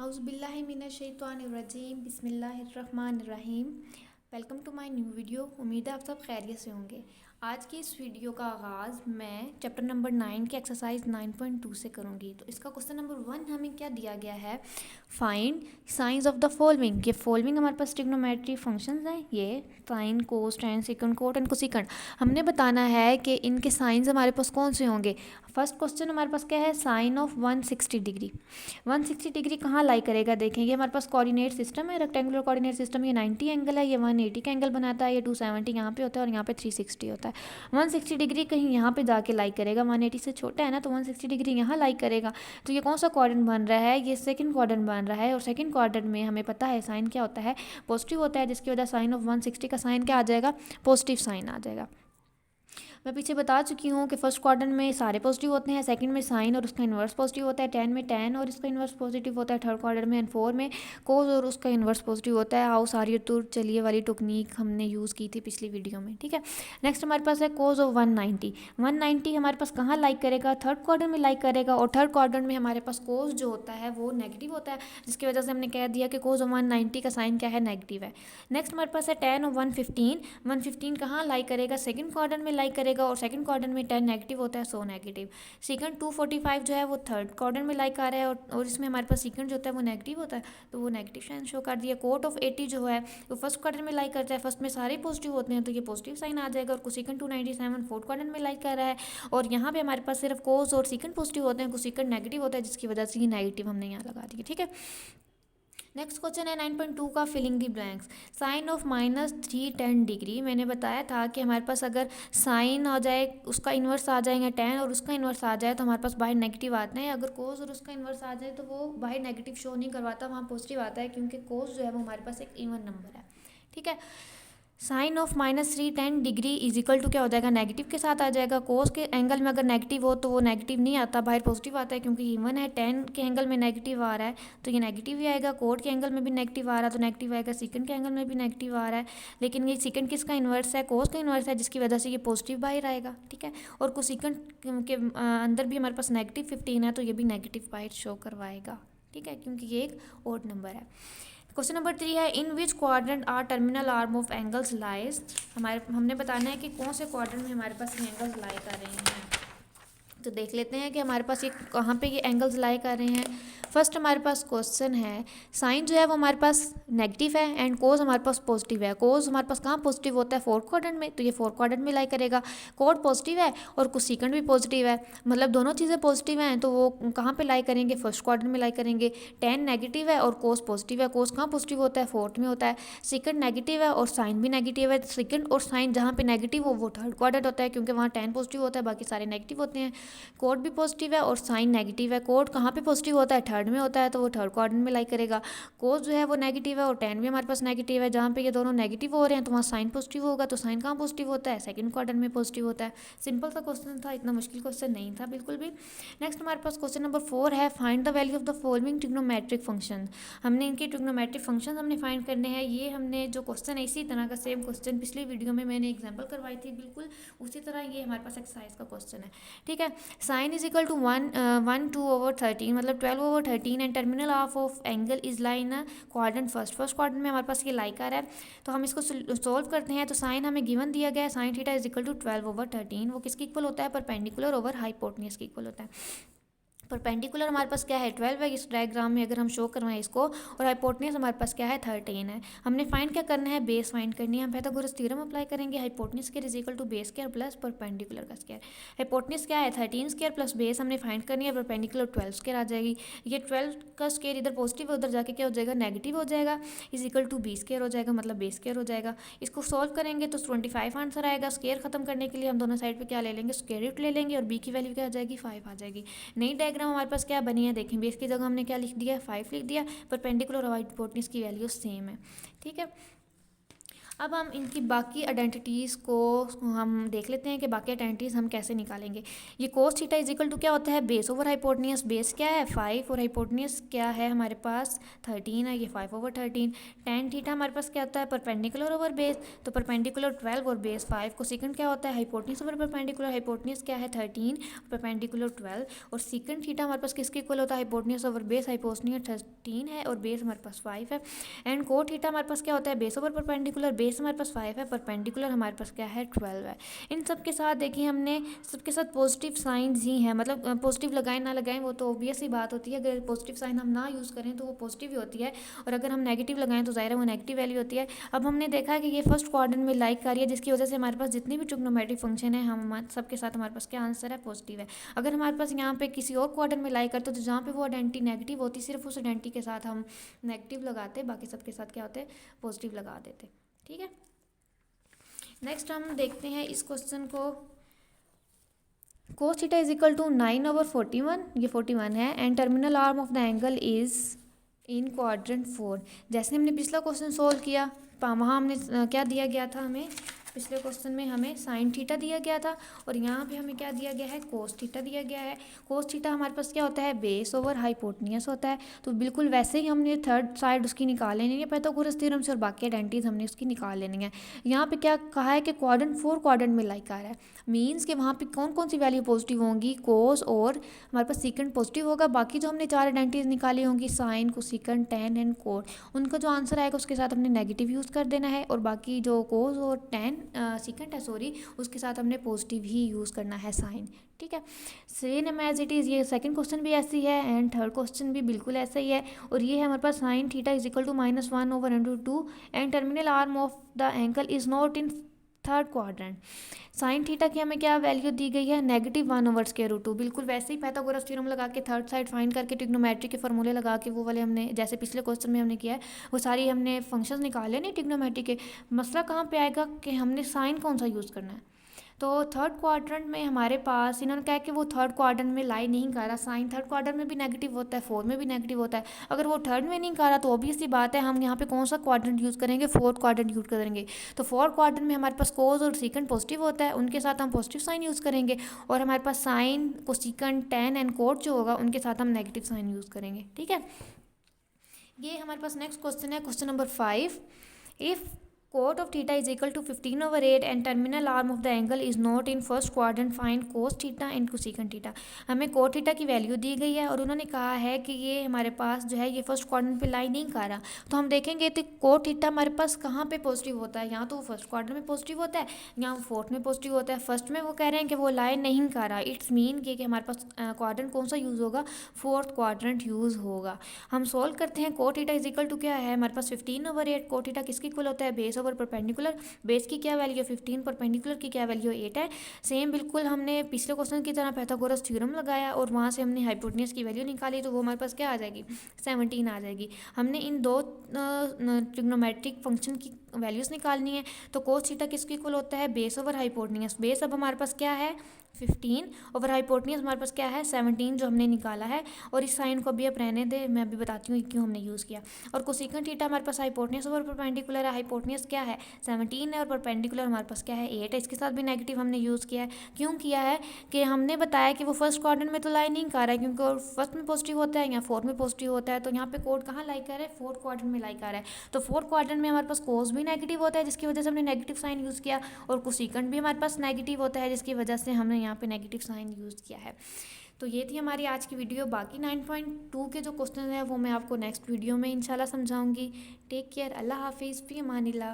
औज़ुबिल्लाहि मिनश्शैतानिर्रजीम बिस्मिल्लाहिर्रहमानिर्रहीम। Welcome to my new video. उम्मीद है आप सब खैरियत से होंगे। आज की इस वीडियो का आगाज़ मैं चैप्टर नंबर 9 के एक्सरसाइज 9.2 से करूँगी। तो इसका क्वेश्चन नंबर 1 हमें क्या दिया गया है, find sines of the following. ये फॉलोइंग हमारे पास ट्रिग्नोमेट्री फंक्शंस हैं, ये sine, cos, tan, secant, cot and cosecant. हमने बताना है कि इनके साइंस हमारे पास कौन से होंगे। फर्स्ट क्वेश्चन हमारे पास क्या है, साइन ऑफ 160 डिग्री। 160 डिग्री कहाँ लाई करेगा, देखेंगे हमारे पास कोऑर्डिनेट सिस्टम है, रेक्टेंगुलर कोऑर्डिनेट सिस्टम। ये 90 एंगल है, ये 180 का एंगल बनाता है, ये 270 यहाँ पे होता है और यहाँ पे 360 होता है। 160 डिग्री कहीं यहाँ पे जाके लाई करेगा, 180 से छोटा है ना, तो 160 डिग्री यहाँ लाई करेगा। तो ये कौन सा क्वाड्रेंट बन रहा है, ये सेकंड क्वाड्रेंट बन रहा है। और सेकंड क्वाड्रेंट में हमें पता है साइन क्या होता है, पॉजिटिव होता है, जिसकी वजह साइन ऑफ 160 का साइन क्या आ जाएगा, पॉजिटिव साइन आ जाएगा। मैं पीछे बता चुकी हूँ कि फर्स्ट क्वाड्रेंट में सारे पॉजिटिव होते हैं, सेकंड में साइन और उसका इन्वर्स पॉजिटिव होता है, 10 में tan और इसका इन्वर्स पॉजिटिव होता है, थर्ड क्वाड्रेंट में एंड 4 में कोस और उसका इन्वर्स पॉजिटिव होता है। हाउ सारी तो चलिए वाली टेक्निक हमने यूज़ की थी पिछली वीडियो में, ठीक है। नेक्स्ट हमारे पास है कोस ऑफ 190। 190 हमारे पास कहाँ लाइक करेगा, थर्ड क्वाड्रेंट में लाइक करेगा। और थर्ड क्वाड्रेंट में हमारे पास कोस जो होता है वो नेगेटिव होता है, जिसकी वजह से हमने कह दिया कि कोस ऑफ 190 का साइन क्या है, नेगेटिव है। नेक्स्ट हमारे पास है tan ऑफ 115। 115 कहाँ लाइक करेगा, सेकंड क्वाड्रेंट में लाइक करेगा और सेकंड क्वाड्रेंट में 10 नेगेटिव होता है, सो नेगेटिव। सेकंड 245 जो है वो थर्ड क्वाड्रेंट में लाइक आ रहा है और इसमें हमारे पास सेकंड जो होता है वो नेगेटिव होता है, तो वो नेगेटिव साइन शो कर दिया। कोट ऑफ 80 जो है वो फर्स्ट क्वाड्रेंट में लाइक करता है, फर्स्ट में सारे पॉजिटिव होते हैं तो ये पॉजिटिव साइन आ जाएगा। और कोसिकंड 297 फोर्थ क्वाड्रेंट में लाइक कर रहा है और यहाँ पे हमारे पास सिर्फ कोस और सेकंड पॉजिटिव होते हैं, कोसिकंड नेगेटिव होता है, जिसकी वजह से ये नेगेटिव हमने यहाँ लगा दिया, ठीक है। नेक्स्ट क्वेश्चन है 9.2 का, filling the blanks. Sine of -310 degree. मैंने बताया था कि हमारे पास अगर साइन आ जाए, उसका इन्वर्स आ जाएगा 10 और उसका इन्वर्स आ जाए तो हमारे पास बाहर नेगेटिव आते हैं। अगर कोस और उसका इन्वर्स आ जाए तो वो बाहर नेगेटिव शो नहीं करवाता, वहाँ पॉजिटिव आता है, क्योंकि कोस जो है वो हमारे पास एक इवन नंबर है, ठीक है। Sine of -310 degree is equal to क्या हो जाएगा, नेगेटिव के साथ आ जाएगा। कोस के एंगल में अगर नेगेटिव हो तो वो नेगेटिव नहीं आता, बाहर पॉजिटिव आता है, क्योंकि इवन है। 10 के एंगल में नेगेटिव आ रहा है तो ये नेगेटिव ही आएगा। कोट के एंगल में भी नेगेटिव आ रहा है तो नेगेटिव आएगा, सेकंड के एंगल में भी नेगेटिव आ रहा है, लेकिन ये सेकंड किसका इन्वर्स है, कोस का इन्वर्स है, जिसकी वजह से ये पॉजिटिव बाहर आएगा, ठीक है। और कोसिकंड के अंदर भी हमारे पास -15 है तो ये भी नेगेटिव बाहर शो करवाएगा, ठीक है, क्योंकि ये एक ऑड नंबर है। क्वेश्चन नंबर 3 है, in which quadrant are terminal arm of angles lies. हमने बताना है कि कौन से क्वाड्रेंट में हमारे पास ये एंगल्स लाई कर रहे हैं। तो देख लेते हैं कि हमारे पास ये कहाँ पे ये एंगल्स लाई कर रहे हैं। फर्स्ट हमारे पास क्वेश्चन है, साइन जो है वो हमारे पास नेगेटिव है एंड कोस हमारे पास पॉजिटिव है। कोस हमारे पास कहाँ पॉजिटिव होता है, फोर्थ क्वाड्रेंट में, तो ये फोर्थ क्वाड्रेंट में लाई करेगा। कोट पॉजिटिव है और कोसिकंड भी पॉजिटिव है, मतलब दोनों चीज़ें पॉजिटिव हैं, तो वो कहाँ पे लाई करेंगे, फर्स्ट क्वाड्रेंट में लाई करेंगे। 10 नेगेटिव है और कोस पॉजिटिव है, कोस कहाँ पॉजिटिव होता है, फोर्थ में होता है। सेकंड नेगेटिव है और साइन भी नेगेटिव है, सेकंड और साइन जहाँ पे नेगेटिव हो वो थर्ड क्वाड्रेंट होता है, क्योंकि वहाँ 10 पॉजिटिव होता है, बाकी सारे नेगेटिव होते हैं। कोड भी पॉजिटिव है और साइन नेगेटिव है, कोड कहाँ पे पॉजिटिव होता है, थर्ड में होता है, तो वो थर्ड क्वाड्रेंट में लाई करेगा। कोस जो है वो नेगेटिव है और 10 भी हमारे पास नेगेटिव है, जहाँ पे ये दोनों नेगेटिव हो रहे हैं तो वहाँ साइन पॉजिटिव होगा, तो साइन कहाँ पॉजिटिव होता है, सेकंड क्वाड्रेंट में पॉजिटिव होता है। सिंपल सा क्वेश्चन था, इतना मुश्किल क्वेश्चन नहीं था बिल्कुल भी। नेक्स्ट हमारे पास क्वेश्चन नंबर 4 है, find the value of the following trigonometric function. हमने इनके ट्रिग्नोमेट्रिक फंक्शन हमने फाइंड करने हैं। ये हमने जो क्वेश्चन है इसी तरह का सेम क्वेश्चन पिछली वीडियो में मैंने एग्जाम्पल करवाई थी, बिल्कुल उसी तरह ये हमारे पास एक्सरसाइज का क्वेश्चन है, ठीक है। साइन इज इक्वल टू 1/2/13, मतलब 12/13 and terminal half of angle is line quadrant first quadrant में हमारे पास ये लाई कर है। तो हम इसको सोल्व करते हैं। तो साइन हमें गिवन दिया गया है, sine theta is equal to 12/13, वो किसके इक्वल होता है, परपेंडिकुलर ओवर हाइपोटेन्यूज के इक्वल होता है। परपेंडिकुलर हमारे पास क्या है, 12 है इस डायग्राम में अगर हम शो करवाएं इसको, और हाइपोटेन्यूज हमारे पास क्या है, 13 है। हमने फाइंड क्या करना है, बेस फाइंड करनी है। हम पाइथागोरस थ्योरम अप्लाई करेंगे, hypotenuse square is equal to base square plus perpendicular का स्क्वायर। हाइपोटेन्यूज क्या है, 13 स्क्वायर प्लस बेस हमने फाइंड करनी है, परपेंडिकुलर 12 स्क्वायर आ जाएगी। ये 12 का स्क्वायर इधर पॉजिटिव है, उधर जाके क्या हो जाएगा, नेगेटिव हो जाएगा, is equal to B square हो जाएगा, मतलब बेस स्क्वायर हो जाएगा। इसको सॉल्व करेंगे तो 25 आंसर आएगा। स्क्वायर खत्म करने के लिए हम दोनों साइड पे क्या ले लेंगे, स्क्वायर रूट ले लेंगे और बी की वैल्यू क्या आ जाएगी, 5 आ जाएगी। नई डायग्राम हमारे पास क्या बनी है, देखें, बेस की जगह हमने क्या लिख दिया है, 5 लिख दिया, परपेंडिकुलर और हाइपोटेन्यूज की वैल्यू सेम है, ठीक है। अब हम इनकी बाकी आइडेंटिटीज़ को हम देख लेते हैं कि बाकी आइडेंटिटीज़ हम कैसे निकालेंगे। ये cos theta is equal to क्या होता है, बेस ओवर हाइपोटेन्यूज। बेस क्या है 5 और हाइपोटेन्यूज क्या है हमारे पास 13 है, ये 5/13। टेन थीटा हमारे पास क्या होता है, परपेंडिकुलर ओवर बेस, तो परपेंडिकुलर 12 और बेस 5 को सेकंड क्या होता है, हाइपोटेन्यूज ओवर परपेंडिकुलर। हाइपोटेन्यूज क्या है 13, परपेंडिकुलर 12, और सेकंड थीटा हमारे पास किसके इक्वल होता है, हाइपोटेन्यूज ओवर बेस। हाइपोटेन्यूज 13 है और बेस हमारे पास 5 है। एंड कोट थीटा हमारे पास क्या होता है, बेस ओवर परपेंडिकुलर। बेस हमारे पास 5 है, परपेंडिकुलर हमारे पास क्या है 12 है। इन सब के साथ देखिए हमने सबके साथ पॉजिटिव साइंस ही हैं, मतलब पॉजिटिव लगाएं ना लगाएं वो तो ऑब्वियस ही बात होती है। अगर पॉजिटिव साइन हम ना यूज़ करें तो वो पॉजिटिव ही होती है, और अगर हम नेगेटिव लगाएं तो ज़ाहिर है वो नेगेटिव वैल्यू होती है। अब हमने देखा कि ये फर्स्ट क्वाड्रेंट में लाइक कर रही है, जिसकी वजह से हमारे पास जितनी भी ट्रिग्नोमेट्रिक फंक्शन है हम सबके साथ हमारे पास क्या आंसर है, पॉजिटिव है। अगर हमारे पास यहाँ पे किसी और क्वाड्रेंट में लाइक करते तो जहाँ पे वो आइडेंटिटी नेगेटिव होती, सिर्फ उस आइडेंटिटी के साथ हम नेगेटिव लगाते, बाकी सबके साथ क्या होते पॉजिटिव लगा देते। ठीक है, नेक्स्ट हम देखते हैं इस क्वेश्चन को। cos theta is equal to 9/41, ये 41 है, and terminal arm of the angle is in quadrant 4। जैसे हमने पिछला क्वेश्चन सोल्व किया वहाँ हमने क्या दिया गया था, हमें पिछले क्वेश्चन में हमें साइन थीटा दिया गया था, और यहाँ पे हमें क्या दिया गया है, कोस थीटा दिया गया है। कोस थीटा हमारे पास क्या होता है, बेस ओवर हाइपोटेन्यूज होता है। तो बिल्कुल वैसे ही हमने थर्ड साइड उसकी निकाल लेनी है पाइथागोरस थ्योरम से, और बाकी आइडेंटिटीज हमने उसकी निकाल लेनी है। यहाँ पे क्या कहा है कि क्वाड्रेंट 4 क्वाड्रेंट में लाइक आ रहा है, मीन्स कि वहाँ पे कौन कौन सी वैल्यू पॉजिटिव होंगी, कोस और हमारे पास सीकेंड पॉजिटिव होगा। बाकी जो हमने 4 आइडेंटिटीज निकाली होंगी, sine, cosecant, tan and cot, उनका जो आंसर आएगा उसके साथ हमने नेगेटिव यूज़ कर देना है, और बाकी जो कोस और टेन सीकेंड है सॉरी, उसके साथ हमने पॉजिटिव ही यूज़ करना है साइन। ठीक है, सेम एज इट इज़ ये सेकंड क्वेश्चन भी ऐसी है, एंड थर्ड क्वेश्चन भी बिल्कुल ऐसा ही है। और ये है हमारे पास sine theta is equal to -1/√2 and terminal arm of the angle is not in third quadrant. Sine theta की हमें क्या वैल्यू दी गई है, -1/√2। बिल्कुल वैसे ही पाइथागोरस थ्योरम लगा के थर्ड साइड फाइंड करके ट्रिग्नोमेट्री के फॉर्मूले लगा के वो वाले हमने जैसे पिछले क्वेश्चन में हमने किया है वो सारी हमने फंक्शंस निकाले नहीं ट्रिग्नोमेट्री के। मसला कहाँ पे आएगा कि हमने साइन कौन सा यूज़ करना है। तो थर्ड क्वाड्रेंट में हमारे पास इन्होंने कहा कि वो थर्ड क्वाड्रेंट में लाई नहीं कर रहा, साइन थर्ड क्वाड्रेंट में भी नेगेटिव होता है, फोर्थ में भी नेगेटिव होता है। अगर वो थर्ड में नहीं कर रहा तो ऑब्वियसली बात है हम यहाँ पे कौन सा क्वाड्रेंट यूज़ करेंगे, फोर्थ क्वाड्रेंट यूज़ करेंगे। तो फोर्थ क्वाड्रेंट में हमारे पास कोस और सीकेंड पॉजिटिव होता है, उनके साथ हम पॉजिटिव साइन यूज़ करेंगे, और हमारे पास sine, cosecant, tan and cot जो होगा उनके साथ हम नेगेटिव साइन यूज़ करेंगे। ठीक है, ये हमारे पास नेक्स्ट क्वेश्चन है, question number 5। If cot of theta is equal to 15/8 and terminal arm of the angle is not in first quadrant, find cos theta and cosecant theta। हमें cot theta की value दी गई है और उन्होंने कहा है कि ये हमारे पास जो है ये फर्स्ट क्वाड्रेंट पे लाई नहीं कर रहा। तो हम देखेंगे तो cot theta हमारे पास कहाँ पे पॉजिटिव होता है, यहाँ तो वो फर्स्ट क्वाड्रेंट में पॉजिटिव होता है, यहाँ फोर्थ में पॉजिटिव होता है। फर्स्ट में वो कह रहे हैं कि वो लाई नहीं कर रहा, इट्स मीन कि हमारे पास क्वाड्रेंट कौन सा यूज़ होगा, फोर्थ क्वाड्रेंट यूज़ होगा। हम सॉल्व करते हैं, cot theta is equal to क्या है हमारे पास 15/8। cot theta किसके इक्वल होता है, बेस ओवर परपेंडिकुलर। बेस की क्या वैल्यू 15, परपेंडिकुलर की क्या वैल्यू 8 है। सेम बिल्कुल हमने पिछले क्वेश्चन की तरह पाइथागोरस थ्योरम लगाया और वहाँ से हमने हाइपोटेन्यूज की वैल्यू निकाली, तो वो हमारे पास क्या आ जाएगी 17 आ जाएगी। हमने इन दो ट्रिग्नोमेट्रिक फंक्शन की वैल्यूज़ निकालनी है। तो कोस थीटा किसके इक्वल होता है, बेस ओवर हाइपोटेन्यूज। बेस अब हमारे पास क्या है 15 ओवर हाइपोटेन्यूज हमारे पास क्या है 17 जो हमने निकाला है। और इस साइन को अभी आप रहने दे, मैं अभी बताती हूँ क्यों हमने यूज़ किया। और कोसेकेंड थीटा हमारे पास हाइपोटेन्यूज ओवर परपेंडिकुलर है, हाइपोटेन्यूज क्या है 17 है और परपेंडिकुलर हमारे पास क्या है 8 है। इसके साथ भी नेगेटिव हमने यूज़ किया है। क्यों किया है कि हमने बताया कि वो फर्स्ट क्वाड्रेंट में तो लाई नहीं कर रहा है, क्योंकि फर्स्ट में पॉजिटिव होता है या फोर्थ में पॉजिटिव होता है। तो यहाँ पे कोड कहाँ लाई कर रहा है, फोर्थ क्वाड्रेंट में लाई कर रहा है। तो फोर्थ क्वाड्रेंट में हमारे पास कोस भी नेगेटिव होता है जिसकी वजह से हमने नेगेटिव साइन यूज़ किया, और कोसेकेंड भी हमारे पास नेगेटिव होता है जिसकी वजह से हमने यहाँ पे नेगेटिव साइन यूज़ किया है। तो ये थी हमारी आज की वीडियो। बाकी 9.2 के जो क्वेश्चन है वो मैं आपको नेक्स्ट वीडियो में इंशाल्लाह समझाऊंगी। टेक केयर, अल्लाह हाफिज़, फी अमानिल्लाह।